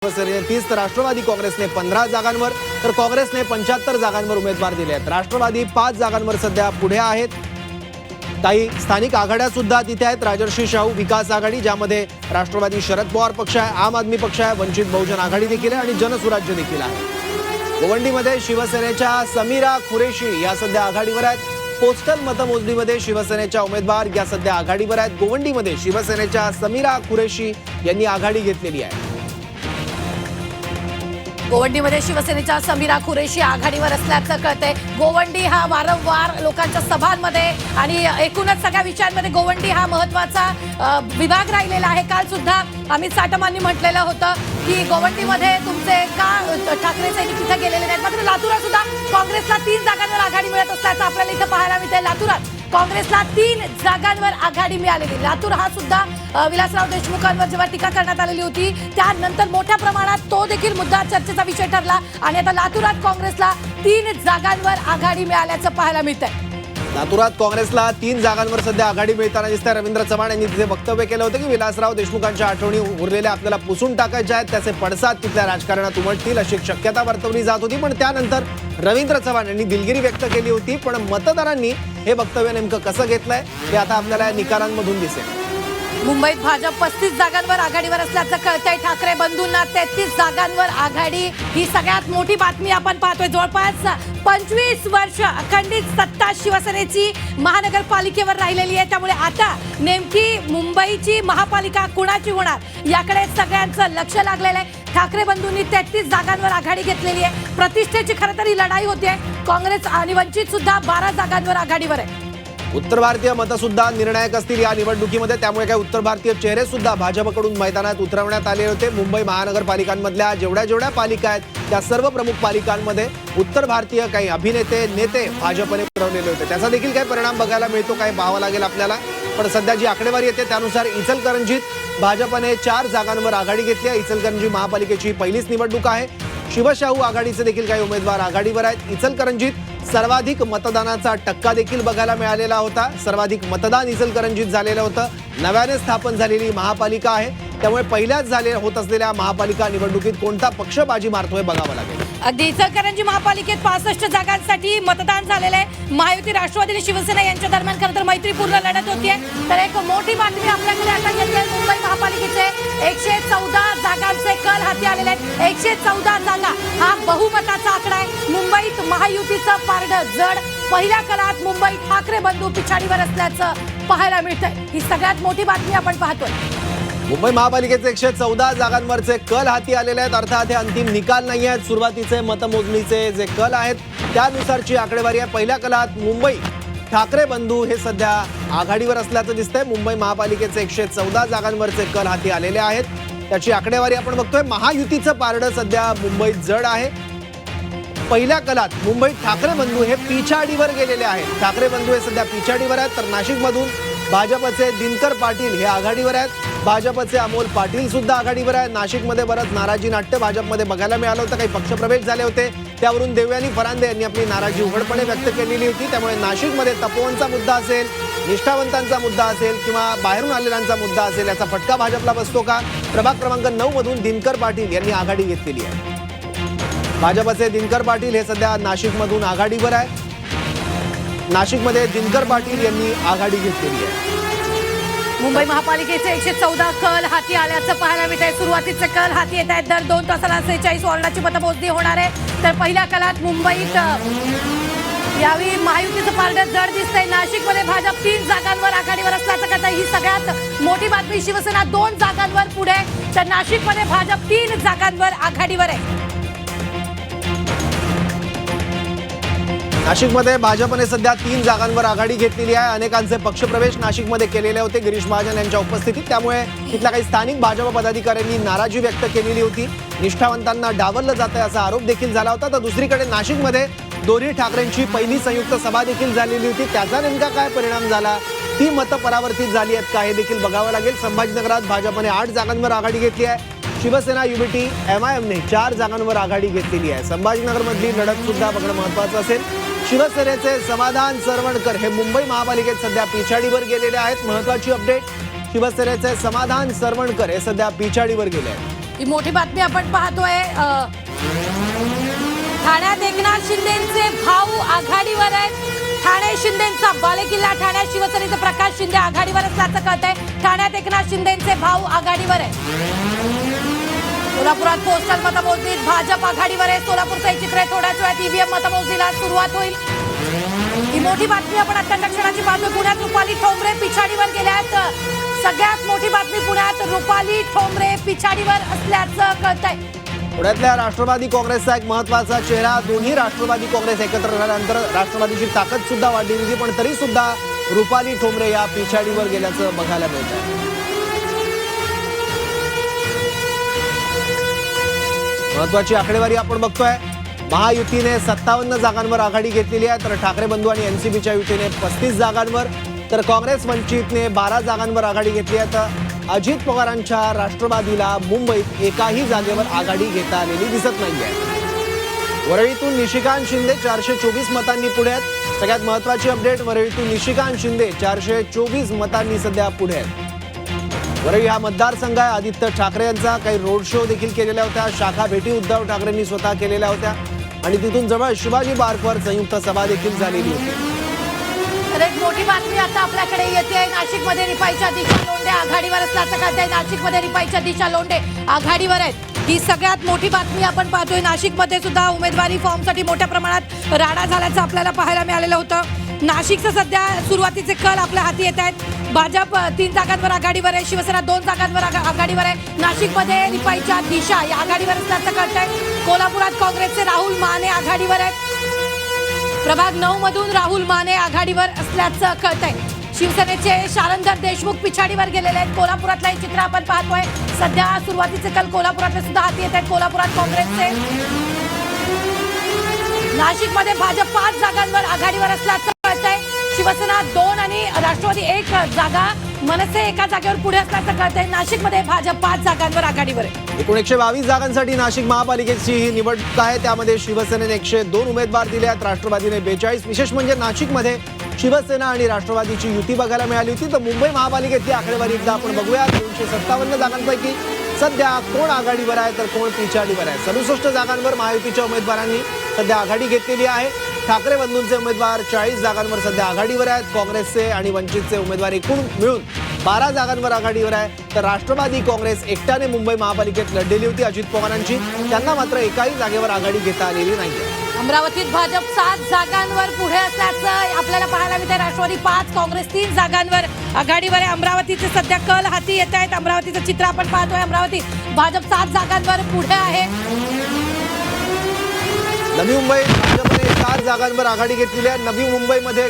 शिवसेनेने 30 तर राष्ट्रवादी काँग्रेसने 15 जागांवर तर काँग्रेसने 75 जागांवर उमेदवार दिले आहेत। राष्ट्रवादी 5 जागांवर सध्या पुढे आहेत। काही स्थानिक आघाड्या सुद्धा तिथे आहेत। राजर्षी शाहू विकास आघाडी, ज्यामध्ये राष्ट्रवादी शरद पवार पक्ष आहे, आम आदमी पक्ष आहे, वंचित बहुजन आघाडी देखील आहे आणि जनसुराज्य देखील आहे। गोवंडीमध्ये शिवसेनेच्या समीरा कुरेशी या सध्या आघाडीवर आहेत। पोस्टल मतमोजणीमध्ये शिवसेनेच्या उमेदवार या सध्या आघाडीवर आहेत। गोवंडीमध्ये शिवसेनेच्या समीरा कुरेशी यांनी आघाडी घेतलेली आहे। गोवंडीमध्ये शिवसेनेच्या समीरा कुरेशी आघाडीवर असल्याचं कळतंय। गोवंडी हा वारंवार लोकांच्या सभांमध्ये आणि एकूणच सगळ्या विषयांमध्ये गोवंडी हा महत्त्वाचा विभाग राहिलेला आहे। काल सुद्धा अमित साटमांनी म्हटलेलं होतं की गोवंडीमध्ये तुमचे का ठाकरे सैनिक तिथे गेलेले नाहीत। मात्र लातूरात सुद्धा काँग्रेसला 3 जागांवर आघाडी मिळत असल्याचं आपल्याला इथं पाहायला मिळतंय। लातूरात काँग्रेसला 3 जागांवर आघाडी मिळालेली। लातूर हा सुद्धा विलासराव देशमुखांवर जेव्हा टीका करण्यात आलेली होती त्यानंतर मोठ्या प्रमाणात तो देखील मुद्दा चर्चेचा विषय ठरला आणि आता लातूरात काँग्रेसला 3 जागांवर आघाडी मिळाल्याचं पाहायला मिळतंय। लातूरात काँग्रेसला 3 जागांवर सध्या आघाडी मिळताना दिसते। रवींद्र चव्हाण यांनी तिथे वक्तव्य केलं होतं की विलासराव देशमुखांच्या आठवणी उरलेल्या आपल्याला पुसून टाकायच्या आहेत, त्याचे पडसाद तिथल्या राजकारणात उमटतील अशी शक्यता वर्तवली जात होती। पण त्यानंतर रवींद्र चव्हाण यांनी दिलगिरी व्यक्त केली होती। पण मतदारांनी हे वक्तव्य नेमकं कसं घेतलंय हे आता आपल्याला निकालांमधून दिसेल। मुंबईत भाजप 35 जागांवर आघाडीवर असल्याचं कळतंय। ठाकरे बंधूंना 33 जागांवर आघाडी ही सगळ्यात मोठी बातमी आपण पाहतोय। जवळपास 25 वर्ष अखंडित सत्ता शिवसेनेची महानगरपालिकेवर राहिलेली आहे। त्यामुळे आता नेमकी मुंबईची महापालिका कुणाची होणार याकडे सगळ्यांचं लक्ष लागलेलं आहे। ठाकरे बंधूंनी 33 जागांवर आघाडी घेतलेली आहे। प्रतिष्ठेची खरं तर ही लढाई होते। काँग्रेस आणि वंचित सुद्धा 12 जागांवर आघाडीवर आहे। उत्तर भारतीय मतं सुद्धा निर्णायक असतील या निवडणुकीमध्ये, त्यामुळे काही उत्तर भारतीय चेहरे सुद्धा भाजपकडून मैदानात उतरवण्यात आले होते। मुंबई महानगरपालिकांमधल्या जेवढ्या पालिका आहेत त्या सर्व प्रमुख पालिकांमध्ये उत्तर भारतीय काही अभिनेते नेते भाजपने उतरवलेले होते। त्याचा देखील काही परिणाम बघायला मिळतो, काही पाहावं लागेल आपल्याला। पण सध्या जी आकडेवारी येते त्यानुसार इचलकरंजीत भाजपने 4 जागांवर आघाडी घेतली आहे। इचलकरंजी महापालिकेची पहिलीच निवडणूक आहे। शिवशाहू आघाडीचे देखील काही उमेदवार आघाडीवर आहेत। इचलकरंजीत सर्वाधिक मतदानाचा टक्का देखील बघायला मिळालेला होता। सर्वाधिक मतदान इचलकरंजीत झालेलं होतं। नव्याने स्थापन झालेली महापालिका आहे, त्यामुळे पहिल्याच होत असलेल्या महापालिका निवडणुकीत कोणता पक्ष बाजी मारतोय बघावं लागेल। अगदी इचलकरंजी महापालिकेत 65 जागांसाठी मतदान झालेलं आहे। महायुती राष्ट्रवादी आणि शिवसेना यांच्या दरम्यान खरं तर मैत्रीपूर्ण लढत होतीये। तर एक मोठी बातमी आपल्याकडे आता येते। मुंबई महापालिकेचे 114 जागांचे कल हाती आलेले आहेत। 114 जागा हा बहुमताचा आकडा आहे। मुंबईत महायुतीचं पारडं जड। पहिल्या कलात मुंबई ठाकरे बंधू पिछाडीवर असल्याचं पाहायला मिळतंय। ही सगळ्यात मोठी बातमी आपण पाहतोय। मुंबई महापालिकेचे 114 जागांवरचे कल हाती आलेले आहेत। अर्थात हे अंतिम निकाल नाही आहेत। सुरुवातीचे मतमोजणीचे जे कल आहेत त्यानुसारची आकडेवारी आहे। पहिल्या कलात मुंबई ठाकरे बंधू हे सध्या आघाडीवर असल्याचं दिसतंय। मुंबई महापालिकेचे 114 जागांवरचे कल हाती आलेले आहेत, त्याची आकडेवारी आपण बघतोय। महायुतीचं पारडं सध्या मुंबईत जड आहे। पहिल्या कलात मुंबईत ठाकरे बंधू हे पिछाडीवर गेलेले आहेत। ठाकरे बंधू हे सध्या पिछाडीवर आहेत। तर नाशिकमधून भाजपचे दिनकर पाटील हे आघाडीवर आहेत। भाजपचे अमोल पाटील सुद्धा आघाडीवर आहेत। नाशिकमध्ये बरंच नाराजी नाट्य भाजपमध्ये बघायला मिळालं होतं। काही पक्षप्रवेश झाले होते, त्यावरून देवयानी फरांदे यांनी आपली नाराजी उघडपणे व्यक्त केलेली होती। त्यामुळे नाशिकमध्ये तपोवनचा मुद्दा असेल, निष्ठावंतांचा मुद्दा असेल किंवा बाहेरून आलेल्यांचा मुद्दा असेल, याचा फटका भाजपला बसतो का? प्रभाग क्रमांक 9 मधून दिनकर पाटील यांनी आघाडी घेतलेली आहे। भाजपचे दिनकर पाटील हे सध्या नाशिकमधून आघाडीवर आहे। नाशिकमध्ये दिनकर पाटील यांनी आघाडी घेतलेली आहे। मुंबई महापालिकेचे 114 कल हाती आल्याचं पाहायला मिळतंय। सुरुवातीचे कल हाती येत आहेत। दर 2 तासाला 46 वॉर्डाची मतमोजणी होणार आहे। तर पहिल्या कलात मुंबईत यावेळी महायुतीचं पारडं जड दिसतंय। नाशिकमध्ये भाजप 3 जागांवर आघाडीवर असल्याचं कळतं। ही सगळ्यात मोठी बातमी। शिवसेना 2 जागांवर पुढे, तर नाशिकमध्ये भाजप 3 जागांवर आघाडीवर आहे। नाशिकमध्ये भाजपने सध्या 3 जागांवर आघाडी घेतलेली आहे। अनेकांचे पक्षप्रवेश नाशिकमध्ये केलेले होते गिरीश महाजन यांच्या उपस्थितीत, त्यामुळे तिथल्या काही स्थानिक भाजप पदाधिकाऱ्यांनी नाराजी व्यक्त केलेली होती। निष्ठावंतांना डावललं जातंय असा आरोप देखील झाला होता। तर दुसरीकडे नाशिकमध्ये दोन्ही ठाकरेंची पहिली संयुक्त सभा देखील झालेली होती। त्याचा नेमका काय परिणाम झाला, ती मतं परावर्तित झाली आहेत का हे देखील बघावं लागेल। संभाजीनगरात भाजपने 8 जागांवर आघाडी घेतली आहे। शिवसेना युबीटी एमआयएमने 4 जागांवर आघाडी घेतलेली आहे। संभाजीनगरमधली लढत सुद्धा बघणं महत्त्वाचं असेल। शिवसेनेचे समाधान सरवणकर हे मुंबई महापालिकेत सध्या पिछाडीवर गेलेले आहेत। महत्त्वाची अपडेट, शिवसेनेचे समाधान सरवणकर हे सध्या पिछाडीवर गेले आहेत। ही मोठी बातमी आपण पाहतोय ठाण्यात एकनाथ शिंदेचे भाऊ आघाडीवर आहेत. ठाणे शिंदेचा बालेकिल्ला ठाण्यात शिवसेनेचे प्रकाश शिंदे आघाडीवर असल्याचं कळतंय. ठाण्यात एकनाथ शिंदेचे भाऊ आघाडीवर आहेत. सोलापुरात पोस्टल मतमोजणीत भाजप आघाडीवर आहे. सोलापूरचं हे चित्र आहे. थोड्याच वेळात ईव्हीएम मतमोजणीला सुरुवात होईल. ही मोठी बातमी आपण अत्यंत क्षणाची पाहतोय. पुण्यात रुपाली ठोंबरे पिछाडीवर गेल्यात. सगळ्यात मोठी बातमी पुण्यात रुपाली ठोंबरे पिछाडीवर असल्याचं कळतंय. पुण्यातल्या राष्ट्रवादी काँग्रेसचा एक महत्वाचा चेहरा. दोन्ही राष्ट्रवादी काँग्रेस एकत्र झाल्यानंतर राष्ट्रवादीची ताकद सुद्धा वाढली होती, पण तरी सुद्धा रुपाली ठोंबरे या पिछाडीवर गेल्याचं बघायला मिळत आहे. महत्वाची आकडेवारी आपण बघतोय. महायुतीने 57 जागांवर आघाडी घेतलेली आहे, तर ठाकरे बंधू आणि एनसीपीच्या युतीने 35 जागांवर, तर काँग्रेस वंचितने 12 जागांवर आघाडी घेतली आहे. तर अजित पवारांच्या राष्ट्रवादीला मुंबईत एकाही जागेवर आघाडी घेता आलेली दिसत नाहीये. वरळीतून निशिकांत शिंदे 424 मतांनी पुढे आहेत. सगळ्यात महत्वाची अपडेट, वरळीतून निशिकांत शिंदे 424 मतांनी सध्या पुढे आहेत. वरळी हा मतदारसंघ आहे. आदित्य ठाकरे यांचा काही रोड शो देखील केलेल्या होत्या. शाखा भेटी उद्धव ठाकरेंनी स्वतः केलेल्या होत्या आणि तिथून जवळ शिवाजी पार्कवर संयुक्त सभा देखील झालेली होती. तर एक मोठी बातमी आता आपल्याकडे येते. नाशिकमध्ये रिपाईच्या दिशा लोंढे आघाडीवर असल्याचं कळतंय. नाशिकमध्ये रिपाईच्या दिशा लोंढे आघाडीवर आहेत. ही सगळ्यात मोठी बातमी आपण पाहतोय. नाशिकमध्ये सुद्धा उमेदवारी फॉर्मसाठी मोठ्या प्रमाणात राडा झाल्याचं आपल्याला पाहायला मिळालेलं होतं. नाशिकचं सध्या सुरुवातीचे कल आपल्या हाती येत आहेत. भाजप 3 जागांवर आघाडीवर आहे. शिवसेना 2 जागांवर आघाडीवर आहे. नाशिकमध्ये रिपाईच्या दिशा या आघाडीवर असल्याचं कळतंय. कोल्हापुरात काँग्रेसचे राहुल माने आघाडीवर आहेत. प्रभाग 9 मधून राहुल माने आघाडीवर असल्याचं कळतंय. शिवसेनेचे शारंदर देशमुख पिछाडीवर गेलेले आहेत. कोल्हापुरातलं हे चित्र आपण पाहतोय. सध्या सुरुवातीचे कल कोल्हापुरातले सुद्धा हाती येत आहेत. कोल्हापुरात काँग्रेसचे, नाशिकमध्ये भाजप 5 जागांवर आघाडीवर असल्याचं कळतंय. शिवसेना 2 आणि राष्ट्रवादी 1 जागा, मनसे 1 जागेवर पुढे असल्याचं कळतंय. नाशिकमध्ये भाजप 5 जागांवर आघाडीवर आहे. एकूण 122 जागांसाठी नाशिक महापालिकेची ही निवडणूक आहे. त्यामध्ये शिवसेनेने 102 उमेदवार दिले आहेत, राष्ट्रवादीने 42. विशेष म्हणजे नाशिकमध्ये शिवसेना आणि राष्ट्रवादीची युती बघायला मिळाली होती. तर मुंबई महापालिकेतली आकडेवारी एकदा आपण बघूया. 257 जागांपैकी सध्या कोण आघाडीवर आहे तर कोण पिछाडीवर आहे. 67 जागांवर महायुतीच्या उमेदवारांनी सध्या आघाडी घेतलेली आहे. ठाकरे बंधूंचे उमेदवार 40 जागांवर सध्या आघाडीवर आहेत. काँग्रेसचे आणि वंचितचे उमेदवार एकूण मिळून 12 जागांवर आघाडीवर आहे. तर राष्ट्रवादी काँग्रेस एकट्याने मुंबई महापालिकेत लढलेली होती अजित पवारांची. त्यांना मात्र एकाही जागेवर आघाडी घेता आलेली नाहीये. अमरावतीत भाजप 7 जागांवर पुढे असल्याचं आपल्याला पाहायला मिळतंय. राष्ट्रवादी 5, काँग्रेस 3 जागांवर आघाडीवर आहे. अमरावतीचे सध्या कल हाती येत आहेत. अमरावतीचं चित्र आपण पाहतोय. अमरावती भाजप 7 जागांवर पुढे आहे. नवी मुंबई भाजपने 4 जागांवर आघाडी घेतलेली आहे. नवी मुंबईमध्ये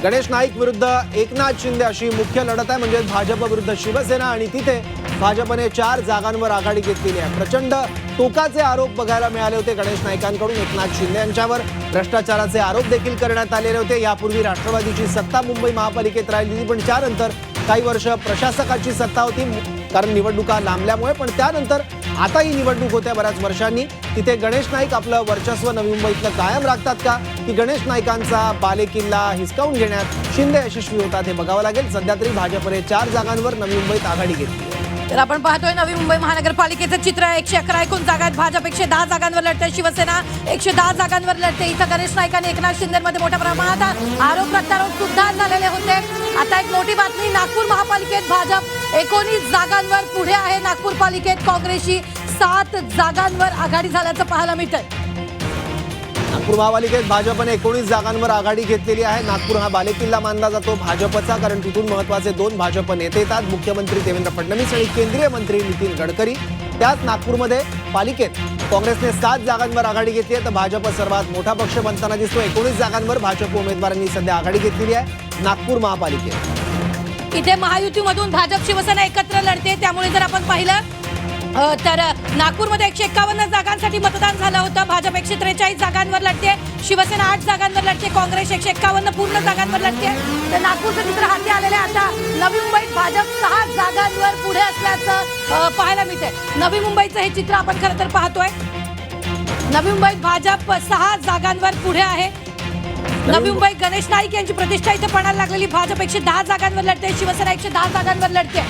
गणेश नाईक विरुद्ध एकनाथ शिंदे अशी मुख्य लढत आहे. म्हणजे भाजप विरुद्ध शिवसेना आणि तिथे भाजपने 4 जागांवर आघाडी घेतलेली आहे. प्रचंड टोकाचे आरोप बघायला मिळाले होते गणेश नाईकांकडून. एकनाथ शिंदे यांच्यावर भ्रष्टाचाराचे आरोप देखील करण्यात आलेले होते. यापूर्वी राष्ट्रवादीची सत्ता मुंबई महापालिकेत राहिली होती, पण त्यानंतर काही वर्ष प्रशासकाची सत्ता होती कारण निवडणुका लांबल्यामुळे. पण त्यानंतर आता ही निवडणूक होत्या बऱ्याच वर्षांनी. तिथे गणेश नाईक आपलं वर्चस्व नवी मुंबईतलं कायम राखतात का, की गणेश नाईकांचा बालेकिल्ला हिसकावून घेण्यात शिंदे यशस्वी होतात हे बघावं लागेल. सध्या तरी भाजपने 4 जागांवर नवी मुंबईत आघाडी घेतली. तर आपण पाहतोय नवी मुंबई महानगरपालिकेचं चित्र आहे. 111 एकूण जागा आहेत. भाजप 110 जागांवर लढते. शिवसेना 110 जागांवर लढते. इथं गणेश नाईक आणि एकनाथ शिंदेमध्ये मोठ्या प्रमाणात आरोप प्रत्यारोप सुद्धा झालेले होते. आता एक मोठी बातमी, नागपूर महापालिकेत भाजप 19 जागांवर पुढे आहे. नागपूर पालिकेत काँग्रेसची 7 जागांवर आघाडी झाल्याचं पाहायला मिळतंय. नागपूर महापालिकेत भाजपने 19 जागांवर आघाडी घेतलेली आहे. नागपूर हा बालेकिल्ला मानला जातो भाजपचा, कारण तिथून महत्वाचे 2 भाजप नेते येतात, मुख्यमंत्री देवेंद्र फडणवीस आणि केंद्रीय मंत्री नितीन गडकरी. त्याच नागपूरमध्ये पालिकेत काँग्रेसने 7 जागांवर आघाडी घेतली आहे. तर भाजप सर्वात मोठा पक्ष बनताना दिसतो. 19 जागांवर भाजप उमेदवारांनी सध्या आघाडी घेतलेली आहे नागपूर महापालिकेत. इथे महायुतीमधून भाजप शिवसेना एकत्र लढते. त्यामुळे जर आपण पाहिलं तर नागपूरमध्ये 151 जागांसाठी मतदान झालं होतं. भाजप 143 जागांवर लढते. शिवसेना 8 जागांवर लढते. काँग्रेस 151 पूर्ण जागांवर लढते. तर नागपूरचं चित्र हाती आलेलं आहे. आता नवी मुंबईत भाजप 6 जागांवर पुढे असल्याचं पाहायला मिळतंय. नवी मुंबईचं हे चित्र आपण खरं तर पाहतोय. नवी मुंबईत भाजप 6 जागांवर पुढे आहे. नवी मुंबई गणेश नाईक यांची प्रतिष्ठा इथे पणाला लागलेली. भाजप 110 जागांवर लढते. शिवसेना 110 जागांवर लढते.